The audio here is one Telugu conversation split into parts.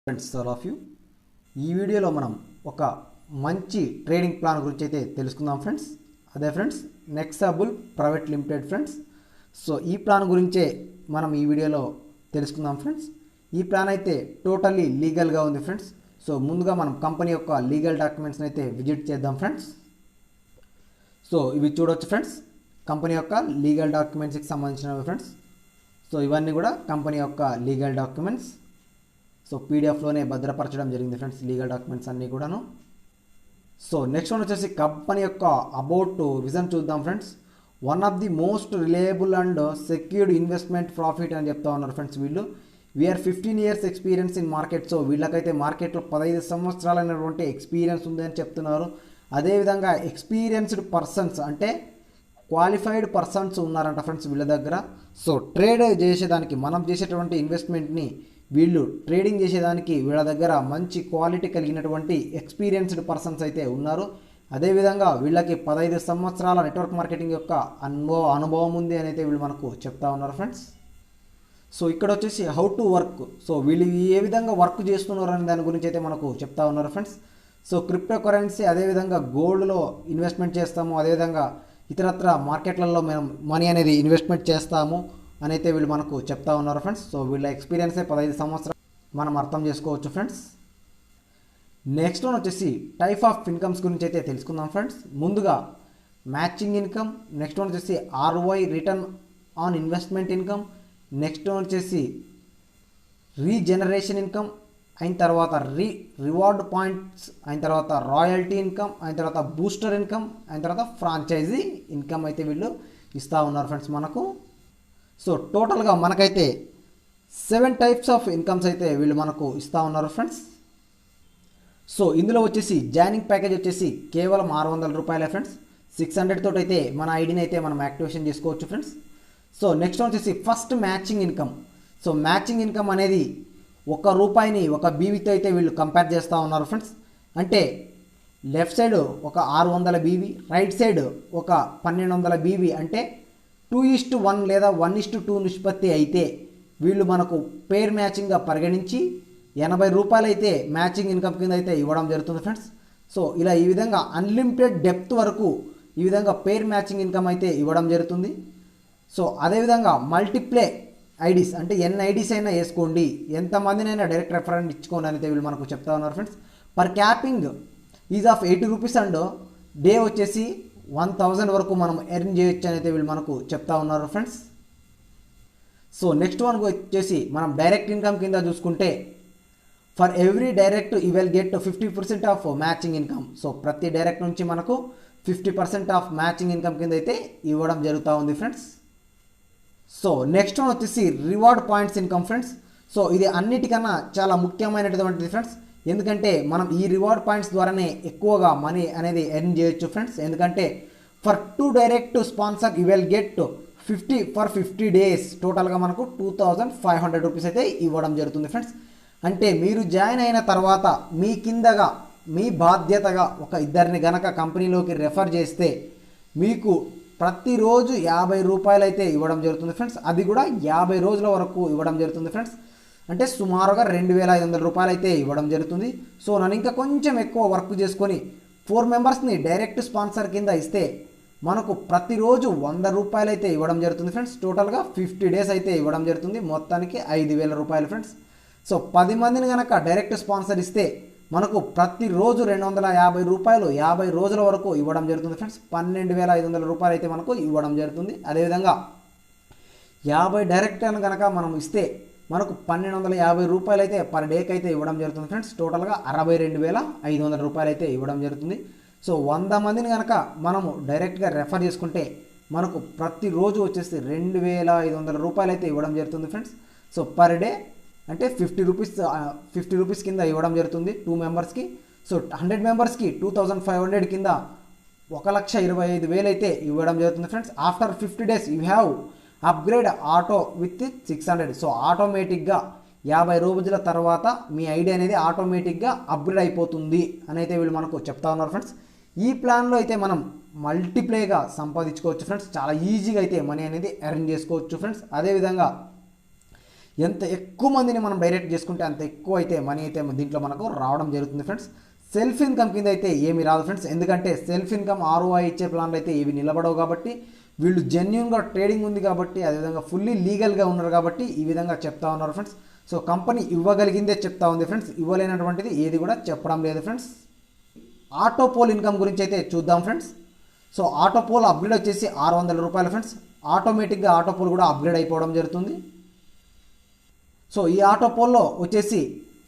ఫ్రెండ్స్ ఆల్ ఆఫ్ యూ ఈ వీడియోలో మనం ఒక మంచి ట్రేడింగ్ ప్లాన్ గురించి అయితే తెలుసుకుందాం ఫ్రెండ్స్. అదే friends Nexable private limited friends. So ఈ ప్లాన్ గురించే మనం ఈ వీడియోలో తెలుసుకుందాం ఫ్రెండ్స్. ఈ ప్లాన్ అయితే టోటల్లీ లీగల్గా ఉంది ఫ్రెండ్స్. సో ముందుగా మనం కంపెనీ యొక్క లీగల్ డాక్యుమెంట్స్ని అయితే విజిట్ చేద్దాం ఫ్రెండ్స్. సో ఇవి చూడవచ్చు ఫ్రెండ్స్, కంపెనీ యొక్క లీగల్ డాక్యుమెంట్స్కి సంబంధించినవి ఫ్రెండ్స్. సో ఇవన్నీ కూడా కంపెనీ యొక్క లీగల్ డాక్యుమెంట్స్. సో పీడిఎఫ్లోనే భద్రపరచడం జరిగింది ఫ్రెండ్స్ లీగల్ డాక్యుమెంట్స్ అన్నీ కూడాను. సో నెక్స్ట్ వన్ వచ్చేసి కంపెనీ యొక్క అబౌట్ విజన్ చూద్దాం friends. One of the most reliable and secured investment profit అని చెప్తా ఉన్నారు ఫ్రెండ్స్. వీళ్ళు we are 15 years experience in market. So వీళ్ళకైతే మార్కెట్లో 15 సంవత్సరాలైనటువంటి ఎక్స్పీరియన్స్ ఉంది అని చెప్తున్నారు. అదేవిధంగా ఎక్స్పీరియన్స్డ్ పర్సన్స్ అంటే క్వాలిఫైడ్ పర్సన్స్ ఉన్నారంట ఫ్రెండ్స్ వీళ్ళ దగ్గర. సో ట్రేడ్ చేసేదానికి మనం చేసేటువంటి ఇన్వెస్ట్మెంట్ని వీళ్ళు ట్రేడింగ్ చేసేదానికి వీళ్ళ దగ్గర మంచి క్వాలిటీ కలిగినటువంటి ఎక్స్పీరియన్స్డ్ పర్సన్స్ అయితే ఉన్నారు. అదేవిధంగా వీళ్ళకి 15 సంవత్సరాల నెట్వర్క్ మార్కెటింగ్ యొక్క అనుభవం ఉంది అని అయితే వీళ్ళు మనకు చెప్తా ఉన్నారు ఫ్రెండ్స్. సో ఇక్కడ వచ్చేసి హౌ టు వర్క్, సో వీళ్ళు ఏ విధంగా వర్క్ చేస్తున్నారు అనే దాని గురించి అయితే మనకు చెప్తా ఉన్నారు ఫ్రెండ్స్. సో క్రిప్టో కరెన్సీ అదేవిధంగా గోల్డ్లో ఇన్వెస్ట్మెంట్ చేస్తాము, అదేవిధంగా ఇతరత్ర మార్కెట్లలో మేము మనీ అనేది ఇన్వెస్ట్మెంట్ చేస్తాము అని అయితే వీళ్ళు మనకు చెప్తా ఉన్నారు ఫ్రెండ్స్. సో వీళ్ళ ఎక్స్పీరియన్సే 15 సంవత్సరాలు మనం అర్థం చేసుకోవచ్చు ఫ్రెండ్స్. నెక్స్ట్ వన్ వచ్చేసి టైప్ ఆఫ్ ఇన్కమ్స్ గురించి అయితే తెలుసుకుందాం ఫ్రెండ్స్. ముందుగా మ్యాచింగ్ ఇన్కమ్, నెక్స్ట్ వన్ వచ్చేసి ROI return on investment income, next one వచ్చేసి రీజనరేషన్ ఇన్కమ్, అయిన తర్వాత రివార్డ్ పాయింట్స్, అయిన తర్వాత రాయల్టీ ఇన్కమ్, అయిన తర్వాత బూస్టర్ ఇన్కమ్, అయిన తర్వాత ఫ్రాంచైజీ ఇన్కమ్ అయితే వీళ్ళు ఇస్తూ ఉన్నారు ఫ్రెండ్స్ మనకు. సో టోటల్గా మనకైతే 7 types ఆఫ్ ఇన్కమ్స్ అయితే వీళ్ళు మనకు ఇస్తూ ఉన్నారు ఫ్రెండ్స్. సో ఇందులో వచ్చేసి జాయినింగ్ ప్యాకేజ్ వచ్చేసి కేవలం 600 రూపాయలే ఫ్రెండ్స్. 600 తోటి అయితే మన ఐడిని అయితే మనం యాక్టివేషన్ చేసుకోవచ్చు ఫ్రెండ్స్. సో నెక్స్ట్ వచ్చేసి first matching income. So matching income అనేది 1 రూపాయిని 1 బీవీతో అయితే వీళ్ళు కంపేర్ చేస్తూ ఉన్నారు ఫ్రెండ్స్. అంటే లెఫ్ట్ సైడ్ ఒక 600 బీవీ, రైట్ సైడ్ ఒక 1200 బీవీ, అంటే 2:1 లేదా 1:2 నిష్పత్తి అయితే వీళ్ళు మనకు పేర్ మ్యాచింగ్గా పరిగణించి 80 రూపాయలు అయితే మ్యాచింగ్ ఇన్కమ్ కింద అయితే ఇవ్వడం జరుగుతుంది ఫ్రెండ్స్. సో ఇలా ఈ విధంగా అన్లిమిటెడ్ డెప్త్ వరకు ఈ విధంగా పేర్ మ్యాచింగ్ ఇన్కమ్ అయితే ఇవ్వడం జరుగుతుంది. సో అదేవిధంగా మల్టిప్లే ఐడీస్ అంటే ఎన్ని ఐడీస్ అయినా వేసుకోండి, ఎంతమందినైనా డైరెక్ట్ రెఫరెండ్ ఇచ్చుకోండి అయితే వీళ్ళు మనకు చెప్తా ఉన్నారు friends. Per capping is of 80 rupees and day వచ్చేసి 1000 వరకు మనం ఎర్న్ చేయొచ్చు అని అయితే వీళ్ళు మనకు చెప్తా ఉన్నారు ఫ్రెండ్స్. సో నెక్స్ట్ వన్ వచ్చేసి మనం డైరెక్ట్ ఇన్కమ్ కింద చూసుకుంటే for every direct you will get 50% of matching income. So ప్రతి డైరెక్ట్ నుంచి మనకు 50% ఆఫ్ మ్యాచింగ్ ఇన్కమ్ కింద అయితే ఇవ్వడం జరుగుతూ ఉంది ఫ్రెండ్స్. సో నెక్స్ట్ వన్ వచ్చేసి reward points income friends. So ఇది అన్నిటికన్నా చాలా ముఖ్యమైనటువంటిది ఫ్రెండ్స్. ఎందుకంటే మనం ఈ రివార్డ్ పాయింట్స్ ద్వారానే ఎక్కువగా మనీ అనేది ఎర్న్ చేయొచ్చు ఫ్రెండ్స్. ఎందుకంటే for 2 direct sponsor you will get 50 for 50 days, టోటల్గా మనకు 2500 రూపీస్ అయితే ఇవ్వడం జరుగుతుంది ఫ్రెండ్స్. అంటే మీరు జాయిన్ అయిన తర్వాత మీ కిందగా మీ బాధ్యతగా ఒక ఇద్దరిని గనక కంపెనీలోకి రెఫర్ చేస్తే మీకు ప్రతిరోజు 50 రూపాయలు అయితే ఇవ్వడం జరుగుతుంది ఫ్రెండ్స్. అది కూడా 50 రోజుల వరకు ఇవ్వడం జరుగుతుంది ఫ్రెండ్స్. అంటే సుమారుగా 2500 రూపాయలు అయితే ఇవ్వడం జరుగుతుంది. సో నన్ను ఇంకా కొంచెం ఎక్కువ వర్క్ చేసుకొని 4 మెంబర్స్ని డైరెక్ట్ స్పాన్సర్ కింద ఇస్తే మనకు ప్రతిరోజు 100 రూపాయలు అయితే ఇవ్వడం జరుగుతుంది ఫ్రెండ్స్. టోటల్గా 50 days అయితే ఇవ్వడం జరుగుతుంది, మొత్తానికి 5000 రూపాయలు ఫ్రెండ్స్. సో 10 మందిని కనుక డైరెక్ట్ స్పాన్సర్ ఇస్తే మనకు ప్రతిరోజు 250 రూపాయలు 50 రోజుల వరకు ఇవ్వడం జరుగుతుంది ఫ్రెండ్స్. 12500 రూపాయలు అయితే మనకు ఇవ్వడం జరుగుతుంది. అదేవిధంగా 50 డైరెక్ట్ కనుక మనం ఇస్తే మనకు 1250 రూపాయలు అయితే పర్ డేకి అయితే ఇవ్వడం జరుగుతుంది ఫ్రెండ్స్. టోటల్గా 62500 రూపాయలు అయితే ఇవ్వడం జరుగుతుంది. సో 100 మందిని కనుక మనము డైరెక్ట్గా రెఫర్ చేసుకుంటే మనకు ప్రతిరోజు వచ్చేసి 2500 రూపాయలు అయితే ఇవ్వడం జరుగుతుంది ఫ్రెండ్స్. సో పర్ డే అంటే 50 రూపీస్ కింద ఇవ్వడం జరుగుతుంది 2 మెంబర్స్కి. సో 100 మెంబర్స్కి 2500 కింద 1,25,000 అయితే ఇవ్వడం జరుగుతుంది friends. After 50 days you have upgrade auto with 600. So ఆటోమేటిక్గా 50 రోజుల తర్వాత మీ ఐడి అనేది ఆటోమేటిక్గా అప్గ్రేడ్ అయిపోతుంది అని అయితే వీళ్ళు మనకు చెప్తా ఉన్నారు ఫ్రెండ్స్. ఈ ప్లాన్లో అయితే మనం మల్టిప్లేగా సంపాదించుకోవచ్చు ఫ్రెండ్స్. చాలా ఈజీగా అయితే మనీ అనేది ఎర్న్ చేసుకోవచ్చు ఫ్రెండ్స్. అదేవిధంగా ఎంత ఎక్కువ మందిని మనం డైరెక్ట్ చేసుకుంటే అంత ఎక్కువ అయితే మనీ అయితే దీంట్లో మనకు రావడం జరుగుతుంది ఫ్రెండ్స్. సెల్ఫ్ ఇన్కమ్ కింద అయితే ఏమీ రాదు ఫ్రెండ్స్, ఎందుకంటే సెల్ఫ్ ఇన్కమ్ ROI ఇచ్చే ప్లాన్లు అయితే ఇవి నిలబడవు కాబట్టి, వీళ్ళు జెన్యున్గా ట్రేడింగ్ ఉంది కాబట్టి, అదేవిధంగా ఫుల్లీ లీగల్గా ఉన్నారు కాబట్టి ఈ విధంగా చెప్తా ఉన్నారు ఫ్రెండ్స్. సో కంపెనీ ఇవ్వగలిగిందే చెప్తా ఉంది ఫ్రెండ్స్, ఇవ్వలేనటువంటిది ఏది కూడా చెప్పడం లేదు ఫ్రెండ్స్. ఆటోపోల్ ఇన్కమ్ గురించి అయితే చూద్దాం ఫ్రెండ్స్. సో ఆటోపోల్ అప్గ్రేడ్ వచ్చేసి 600 రూపాయలు ఫ్రెండ్స్. ఆటోమేటిక్గా ఆటోపోల్ కూడా అప్గ్రేడ్ అయిపోవడం జరుగుతుంది. సో ఈ ఆటోపోల్లో వచ్చేసి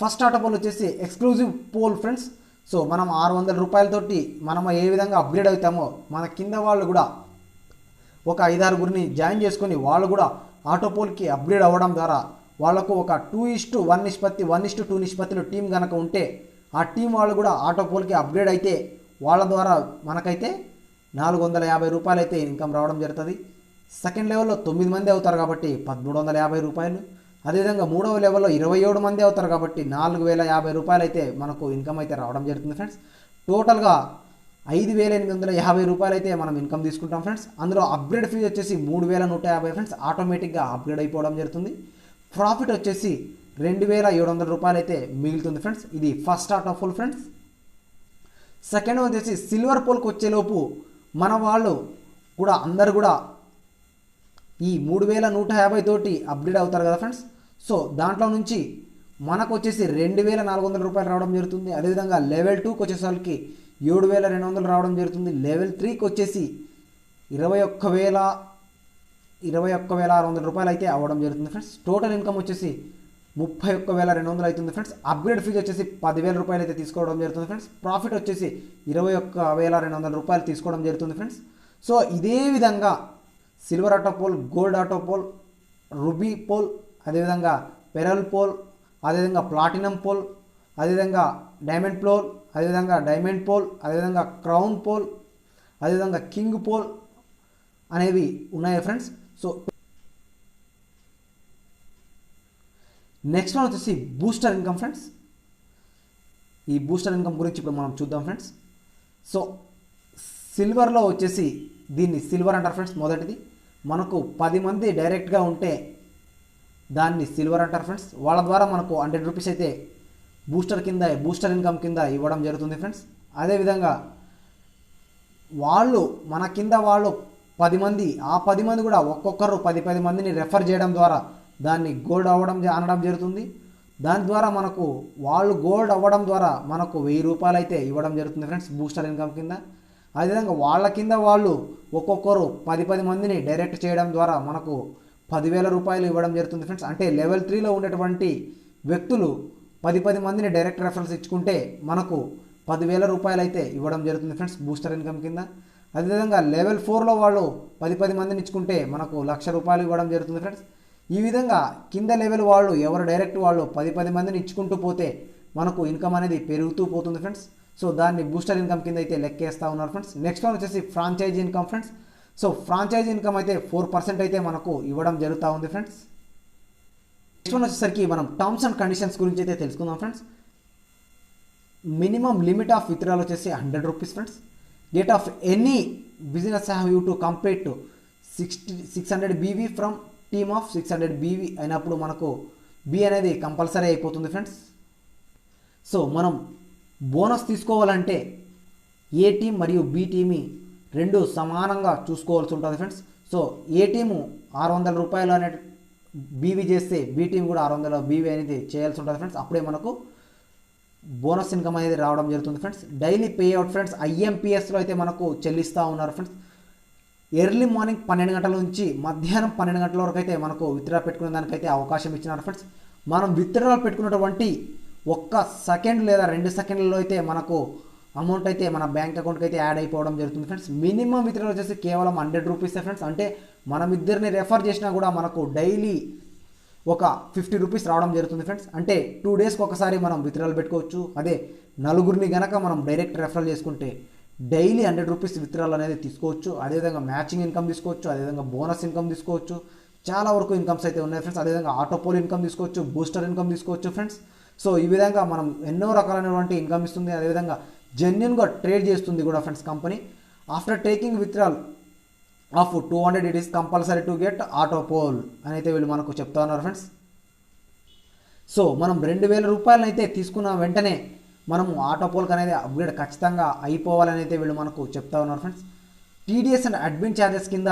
ఫస్ట్ ఆటోపోల్ వచ్చేసి ఎక్స్క్లూజివ్ పోల్ ఫ్రెండ్స్. సో మనం 600 రూపాయలతోటి మనం ఏ విధంగా అప్గ్రేడ్ అవుతామో మన కింద వాళ్ళు కూడా ఒక 5-6 జాయిన్ చేసుకొని వాళ్ళు కూడా ఆటోపోల్కి అప్గ్రేడ్ అవ్వడం ద్వారా వాళ్ళకు ఒక 2:1 నిష్పత్తి 1:2 నిష్పత్తిలో టీం కనుక ఉంటే ఆ టీం వాళ్ళు కూడా ఆటోపోల్కి అప్గ్రేడ్ అయితే వాళ్ళ ద్వారా మనకైతే 450 రూపాయలు అయితే ఇన్కమ్ రావడం జరుగుతుంది. సెకండ్ లెవెల్లో 9 మంది అవుతారు కాబట్టి 1350 రూపాయలు. అదేవిధంగా మూడవ లెవెల్లో 27 మంది అవుతారు కాబట్టి 4050 రూపాయలు అయితే మనకు ఇన్కమ్ అయితే రావడం జరుగుతుంది ఫ్రెండ్స్. టోటల్గా 5850 రూపాయలు అయితే మనం ఇన్కమ్ తీసుకుంటాం ఫ్రెండ్స్. అందులో అప్గ్రేడ్ ఫీజు వచ్చేసి 3150 ఫ్రెండ్స్, ఆటోమేటిక్గా అప్గ్రేడ్ అయిపోవడం జరుగుతుంది. ప్రాఫిట్ వచ్చేసి 2700 రూపాయలు అయితే మిగులుతుంది ఫ్రెండ్స్. ఇది ఫస్ట్ ఆటోపోల్ ఫ్రెండ్స్. సెకండ్ వచ్చేసి సిల్వర్ పోల్కి వచ్చేలోపు మన వాళ్ళు కూడా అందరు కూడా ఈ 3150 తోటి అప్గ్రేడ్ అవుతారు కదా ఫ్రెండ్స్. సో దాంట్లో నుంచి మనకు వచ్చేసి 2400 రూపాయలు రావడం జరుగుతుంది. అదేవిధంగా లెవెల్ 2కి వచ్చేసరికి 7200 రావడం జరుగుతుంది. లెవెల్ 3కి వచ్చేసి 21,600 రూపాయలు అయితే అవ్వడం జరుగుతుంది ఫ్రెండ్స్. టోటల్ ఇన్కమ్ వచ్చేసి 31,200 అవుతుంది ఫ్రెండ్స్. అప్గ్రేడ్ ఫీజు వచ్చేసి 10,000 రూపాయలు అయితే తీసుకోవడం జరుగుతుంది ఫ్రెండ్స్. ప్రాఫిట్ వచ్చేసి 21,200 రూపాయలు తీసుకోవడం జరుగుతుంది ఫ్రెండ్స్. సో ఇదే విధంగా silver auto pool, gold auto pool, ruby pool, అదేవిధంగా పెరల్ పోల్, అదేవిధంగా ప్లాటినం పోల్, అదేవిధంగా డైమండ్ పోల్, అదేవిధంగా డైమండ్ పోల్, అదేవిధంగా క్రౌన్ పోల్, అదేవిధంగా కింగ్ పోల్ అనేవి ఉన్నాయి ఫ్రెండ్స్. సో నెక్స్ట్ వన్ వచ్చేసి బూస్టర్ ఇన్కమ్ ఫ్రెండ్స్. ఈ బూస్టర్ ఇన్కమ్ గురించి ఇప్పుడు మనం చూద్దాం ఫ్రెండ్స్. సో సిల్వర్లో వచ్చేసి దీన్ని సిల్వర్ అంటారు ఫ్రెండ్స్. మొదటిది మనకు 10 మంది డైరెక్ట్గా ఉంటే దాన్ని సిల్వర్ అంటారు ఫ్రెండ్స్. వాళ్ళ ద్వారా మనకు 100 రూపీస్ అయితే బూస్టర్ ఇన్కమ్ కింద ఇవ్వడం జరుగుతుంది ఫ్రెండ్స్. అదేవిధంగా వాళ్ళు మన కింద వాళ్ళు 10 మంది, ఆ 10 మంది కూడా ఒక్కొక్కరు 10 మందిని రెఫర్ చేయడం ద్వారా దాన్ని గోల్డ్ అనడం జరుగుతుంది. దాని ద్వారా మనకు వాళ్ళు గోల్డ్ అవ్వడం ద్వారా మనకు 1000 రూపాయలు అయితే ఇవ్వడం జరుగుతుంది ఫ్రెండ్స్ బూస్టర్ ఇన్కమ్ కింద. అదేవిధంగా వాళ్ళ కింద వాళ్ళు ఒక్కొక్కరు 10 మందిని డైరెక్ట్ చేయడం ద్వారా మనకు 10,000 రూపాయలు ఇవ్వడం జరుగుతుంది ఫ్రెండ్స్. అంటే లెవెల్ 3లో ఉన్నటువంటి వ్యక్తులు 10 మందిని డైరెక్ట్ రెఫరెన్స్ ఇచ్చుకుంటే మనకు 10,000 రూపాయలు అయితే ఇవ్వడం జరుగుతుంది ఫ్రెండ్స్ బూస్టర్ ఇన్కమ్ కింద. అదేవిధంగా లెవెల్ 4లో వాళ్ళు 10 మందిని ఇచ్చుకుంటే మనకు 1,00,000 రూపాయలు ఇవ్వడం జరుగుతుంది ఫ్రెండ్స్. ఈ విధంగా కింద లెవెల్ వాళ్ళు ఎవరు డైరెక్ట్ వాళ్ళు 10 మందిని ఇచ్చుకుంటూ పోతే మనకు ఇన్కమ్ అనేది పెరుగుతూ పోతుంది ఫ్రెండ్స్. సో దాన్ని బూస్టర్ ఇన్కమ్ కింద అయితే లెక్కేస్తూ ఉన్నారు ఫ్రెండ్స్. నెక్స్ట్ వన్ వచ్చేసి franchisee income friends. So franchisee income అయితే 4% అయితే మనకు ఇవ్వడం జరుగుతూ ఉంది ఫ్రెండ్స్. నెక్స్ట్ వన్ వచ్చేసరికి మనం టర్మ్స్ అండ్ కండిషన్స్ గురించి అయితే తెలుసుకుందాం friends. Minimum limit of withdrawal వచ్చేసి 100 rupees friends. Date of any business have you to complete 600 BV from team of 600 BV అయినప్పుడు మనకు బి అనేది కంపల్సరీ అయిపోతుంది ఫ్రెండ్స్. సో మనం బోనస్ తీసుకోవాలంటే ఏ టీం మరియు బి టీమి రెండు సమానంగా చూసుకోవాల్సి ఉంటుంది ఫ్రెండ్స్. సో ఏ టీము 600 రూపాయలు అనే బీవీ చేస్తే బి టీం కూడా 600 BV అనేది చేయాల్సి ఉంటుంది ఫ్రెండ్స్. అప్పుడే మనకు బోనస్ ఇన్కమ్ అనేది రావడం జరుగుతుంది friends. Daily pay out friends IMPSలో అయితే మనకు చెల్లిస్తూ ఉన్నారు ఫ్రెండ్స్. ఎర్లీ మార్నింగ్ 12 గంటల నుంచి మధ్యాహ్నం 12 గంటల వరకు అయితే మనకు విత్డ్రా పెట్టుకునే దానికైతే అవకాశం ఇచ్చినారు ఫ్రెండ్స్. మనం విత్డ్రా పెట్టుకున్నటువంటి 1 సెకండ్ లేదా 2 సెకండ్లలో అయితే మనకు అమౌంట్ అయితే మన బ్యాంక్ అకౌంట్కి అయితే యాడ్ అయిపోవడం జరుగుతుంది ఫ్రెండ్స్. మినిమం విత్డ్రా వచ్చేసి కేవలం 100 రూపీసే ఫ్రెండ్స్. అంటే మనం ఇద్దరిని రెఫర్ చేసినా కూడా మనకు డైలీ ఒక 50 రూపీస్ రావడం జరుగుతుంది ఫ్రెండ్స్. అంటే 2 డేస్కి ఒకసారి మనం విత్డ్రాలు పెట్టుకోవచ్చు. అదే నలుగురిని కనుక మనం డైరెక్ట్ రెఫరల్ చేసుకుంటే డైలీ 100 రూపీస్ విత్డ్రాల్ అనేది తీసుకోవచ్చు. అదేవిధంగా మ్యాచింగ్ ఇన్కమ్ తీసుకోవచ్చు, అదేవిధంగా బోనస్ ఇన్కమ్ తీసుకోవచ్చు. చాలా వరకు ఇన్కమ్స్ అయితే ఉన్నాయి ఫ్రెండ్స్. అదేవిధంగా ఆటోపోల్ ఇన్కమ్ తీసుకోవచ్చు, బూస్టర్ ఇన్కమ్ తీసుకోవచ్చు ఫ్రెండ్స్. సో ఈ విధంగా మనం ఎన్నో రకాలైనటువంటి ఇన్కమ్ ఇస్తుంది. అదేవిధంగా జెన్యున్గా ట్రేడ్ చేస్తుంది కూడా friends company. After taking withdrawal of 200 it is compulsory to get autopool అని అయితే వీళ్ళు మనకు చెప్తా ఉన్నారు ఫ్రెండ్స్. సో మనం 2000 రూపాయలను అయితే తీసుకున్న వెంటనే మనము ఆటోపోల్కి అనేది అప్గ్రేడ్ ఖచ్చితంగా అయిపోవాలని అయితే వీళ్ళు మనకు చెప్తా ఉన్నారు friends. TDS and admin charges కింద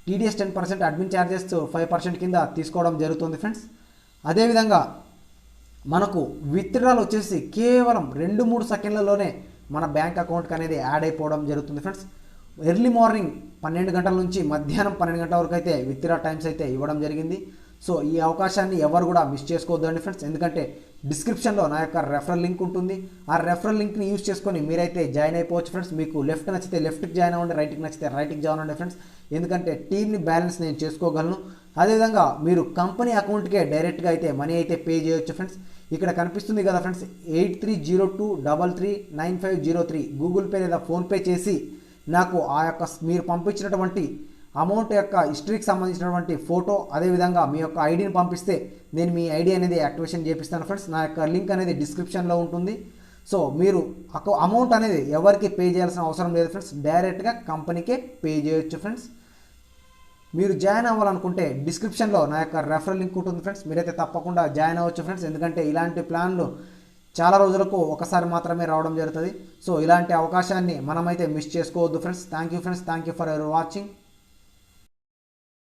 టీడీఎస్ 10%, అడ్మిన్ ఛార్జెస్ 5% కింద తీసుకోవడం జరుగుతుంది ఫ్రెండ్స్. అదేవిధంగా మనకు విత్డ్రాల్ వచ్చేసి కేవలం 2-3 సెకండ్లలోనే మన బ్యాంక్ అకౌంట్కి అనేది యాడ్ అయిపోవడం జరుగుతుంది ఫ్రెండ్స్. ఎర్లీ మార్నింగ్ 12 గంటల నుంచి మధ్యాహ్నం 12 గంటల వరకు అయితే విత్డ్రా టైమ్స్ అయితే ఇవ్వడం జరిగింది. సో ఈ అవకాశాన్ని ఎవరు కూడా మిస్ చేసుకోవద్దండి ఫ్రెండ్స్, ఎందుకంటే డిస్క్రిప్షన్లో నా యొక్క రెఫరల్ లింక్ ఉంటుంది. ఆ రెఫరల్ లింక్ని యూజ్ చేసుకొని మీరైతే జాయిన్ అయిపోవచ్చు ఫ్రెండ్స్. మీకు లెఫ్ట్ నచ్చితే లెఫ్ట్కి జాయిన్ అవ్వండి, రైట్కి నచ్చితే రైట్కి జాయిన్ అవ్వండి ఫ్రెండ్స్, ఎందుకంటే టీమ్ని బ్యాలెన్స్ నేను చేసుకోగలను. అదేవిధంగా మీరు కంపెనీ అకౌంట్కే డైరెక్ట్గా అయితే మనీ అయితే పే చేయొచ్చు ఫ్రెండ్స్. ఇక్కడ కనిపిస్తుంది కదా ఫ్రెండ్స్ 8302339503 గూగుల్ పే లేదా ఫోన్పే చేసి నాకు ఆ యొక్క మీరు పంపించినటువంటి అమౌంట్ యొక్క హిస్టరీకి సంబంధించినటువంటి ఫోటో, అదేవిధంగా మీ యొక్క ఐడిని పంపిస్తే నేను మీ ఐడి అనేది యాక్టివేషన్ చేపిస్తాను ఫ్రెండ్స్. నా యొక్క లింక్ అనేది డిస్క్రిప్షన్లో ఉంటుంది. సో మీరు అమౌంట్ అనేది ఎవరికి పే చేయాల్సిన అవసరం లేదు ఫ్రెండ్స్, డైరెక్ట్గా కంపెనీకే పే చేయొచ్చు ఫ్రెండ్స్. మీరు జాయిన్ అవ్వాలనుకుంటే డిస్క్రిప్షన్లో నా యొక్క రెఫరల్ లింక్ ఉంటుంది ఫ్రెండ్స్, మీరైతే తప్పకుండా జాయిన్ అవ్వచ్చు ఫ్రెండ్స్. ఎందుకంటే ఇలాంటి ప్లాన్లు చాలా రోజులకు ఒకసారి మాత్రమే రావడం జరుగుతుంది. సో ఇలాంటి అవకాశాన్ని మనమైతే మిస్ చేసుకోవద్దు friends. Thank you friends, thank you for your watching.